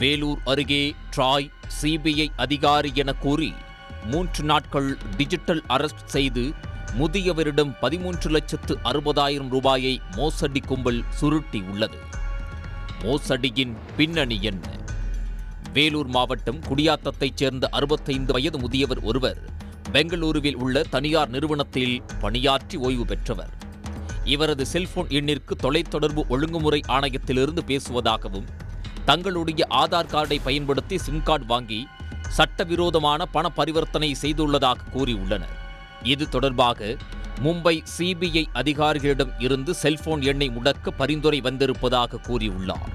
வேலூர் அருகே TRAI CBI அதிகாரி என கூறி 3 நாட்கள் டிஜிட்டல் அரெஸ்ட் செய்து முதியவரிடம் 13,60,000 ரூபாயை மோசடி கும்பல் சுருட்டி உள்ளது. மோசடியின் பின்னணி என்ன? வேலூர் மாவட்டம் குடியாத்தத்தைச் சேர்ந்த 65 வயது முதியவர் ஒருவர் பெங்களூருவில் உள்ள தனியார் நிறுவனத்தில் பணியாற்றி ஓய்வு பெற்றவர். இவரது செல்போன் எண்ணிற்கு தொலைத்தொடர்பு ஒழுங்குமுறை ஆணையத்திலிருந்து பேசுவதாகவும், தங்களுடைய ஆதார் கார்டை பயன்படுத்தி சிம் கார்டு வாங்கி சட்டவிரோதமான பண பரிவர்த்தனை செய்துள்ளதாக கூறியுள்ளனர். இது தொடர்பாக மும்பை சிபிஐ அதிகாரிகளிடம் இருந்து செல்போன் எண்ணை முடக்க பரிந்துரை வந்திருப்பதாக கூறியுள்ளார்.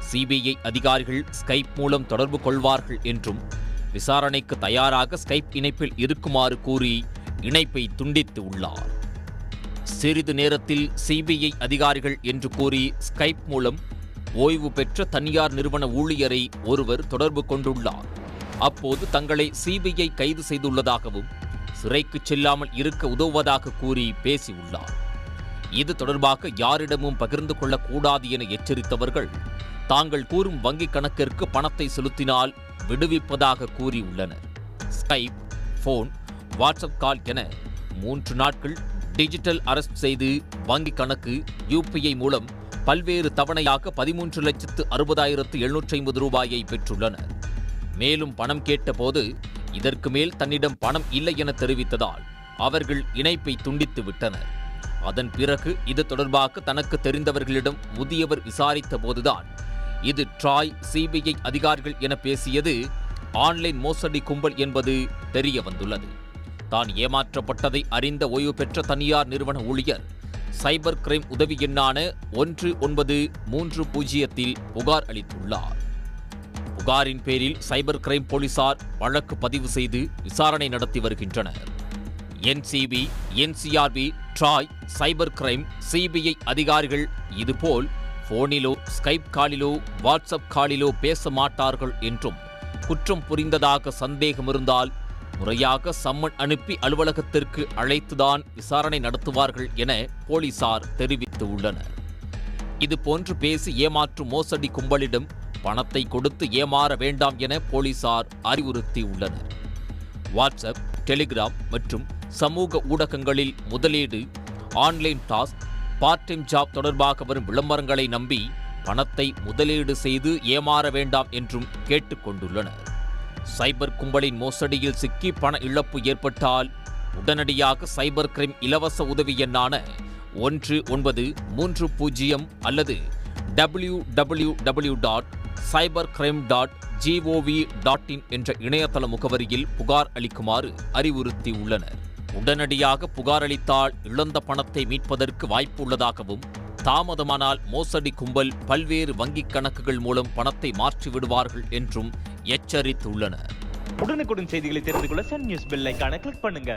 சிபிஐ அதிகாரிகள் ஸ்கைப் மூலம் தொடர்பு கொள்வார்கள் என்றும், விசாரணைக்கு தயாராக ஸ்கைப் இணைப்பில் இருக்குமாறு கூறி இணைப்பை துண்டித்து உள்ளார். சிறிது நேரத்தில் சிபிஐ அதிகாரிகள் என்று கூறி ஸ்கைப் மூலம் ஓய்வு பெற்ற தனியார் நிறுவன ஊழியரை ஒருவர் தொடர்பு கொண்டுள்ளார். அப்போது தங்களை சிபிஐ கைது செய்துள்ளதாகவும், சிறைக்கு செல்லாமல் இருக்க உதவுவதாக கூறி பேசியுள்ளார். இது தொடர்பாக யாரிடமும் பகிர்ந்து கொள்ளக்கூடாது என எச்சரித்தவர்கள் தாங்கள் கூறும் வங்கிக் கணக்கிற்கு பணத்தை செலுத்தினால் விடுவிப்பதாக கூறியுள்ளனர். ஸ்கைப், போன், வாட்ஸ்அப் கால் என 3 நாட்கள் டிஜிட்டல் அரெஸ்ட் செய்து வங்கிக் கணக்கு, யுபிஐ மூலம் பல்வேறு தவணையாக 13,60,750 ரூபாயை பெற்றுள்ளனர். மேலும் பணம் கேட்டபோது இதற்கு மேல் தன்னிடம் பணம் இல்லை என தெரிவித்ததால் அவர்கள் இணைப்பை துண்டித்து விட்டனர். அதன் பிறகு இது தொடர்பாக தனக்கு தெரிந்தவர்களிடம் முதியவர் விசாரித்த போதுதான் இது ட்ராய் சிபிஐ அதிகாரிகள் என பேசியது ஆன்லைன் மோசடி கும்பல் என்பது தெரிய வந்துள்ளது. தான் ஏமாற்றப்பட்டதை அறிந்த ஓய்வு பெற்ற தனியார் நிறுவன ஊழியர் சைபர் கிரைம் உதவி எண்ணான 1930 புகார் அளித்துள்ளார். புகாரின் பேரில் சைபர் கிரைம் போலீசார் வழக்கு பதிவு செய்து விசாரணை நடத்தி வருகின்றனர். NCB, NCRB, TRAI, cyber crime, CBI அதிகாரிகள் இதுபோல் போனிலோ, ஸ்கைப் காலிலோ, வாட்ஸ்அப் காலிலோ பேச மாட்டார்கள் என்றும், குற்றம் புரிந்ததாக சந்தேகம் இருந்தால் முறையாக சம்மன் அனுப்பி அலுவலகத்திற்கு அழைத்துதான் விசாரணை நடத்துவார்கள் என போலீசார் தெரிவித்துள்ளனர். இதுபோன்று பேசி ஏமாற்றும் மோசடி கும்பலிடம் பணத்தை கொடுத்து ஏமாற வேண்டாம் என போலீசார் அறிவுறுத்தியுள்ளனர். வாட்ஸ்அப், டெலிகிராம் மற்றும் சமூக ஊடகங்களில் முதலீடு, online task, part time job தொடர்பாக வரும் விளம்பரங்களை நம்பி பணத்தை முதலீடு செய்து ஏமாற வேண்டாம் என்றும் கேட்டுக்கொண்டுள்ளனர். சைபர் கும்பலின் மோசடியில் சிக்கி பண இழப்பு ஏற்பட்டால் உடனடியாக சைபர் கிரைம் இலவச உதவி எண்ணான 1930 அல்லது www.cybercrime.gov.in என்ற இணையதள முகவரியில் புகார் அளிக்குமாறு அறிவுறுத்தியுள்ளனர். உடனடியாக புகார் அளித்தால் இழந்த பணத்தை மீட்பதற்கு வாய்ப்பு உள்ளதாகவும், தாமதமானால் மோசடி கும்பல் பல்வேறு வங்கிக் கணக்குகள் மூலம் பணத்தை மாற்றி விடுவார்கள் என்றும் எச்சரித்துள்ளனர். உடனுக்குடன் செய்திகளை தெரிந்து கொள்ள சன் நியூஸ் பெல் ஐகானை கிளிக் பண்ணுங்க.